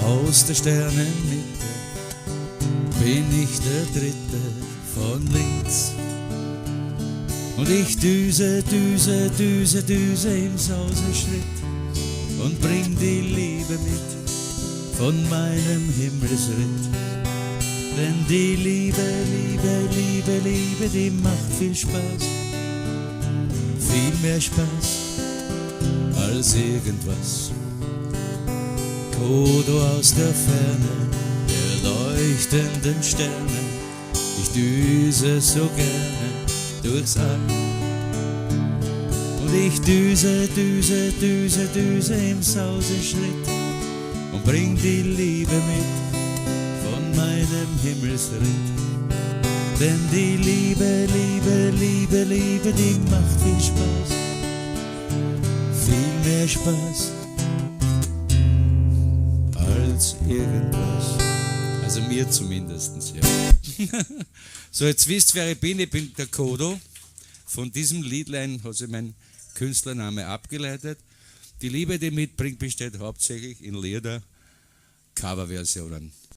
Aus der Sternenmitte bin ich der Dritte von links. Und ich düse, düse, düse, düse im Sauseschritt und bring die Liebe mit von meinem Himmelsritt. Denn die Liebe, Liebe, Liebe, Liebe, die macht viel Spaß. Viel mehr Spaß als irgendwas. Kodo aus der Ferne, der leuchtenden Sterne, ich düse so gerne durchs All. Und ich düse, düse, düse, düse im Sauseschritt und bring die Liebe mit von meinem Himmelsritt. Denn die Liebe, Liebe, Liebe, Liebe, die macht viel Spaß. Viel mehr Spaß als irgendwas. Also mir zumindest, ja. So, jetzt wisst ihr, wer ich bin der Kodo. Von diesem Liedlein hat sich mein Künstlername abgeleitet. Die Liebe, die mitbringt, besteht hauptsächlich in Lieder, Coverversionen.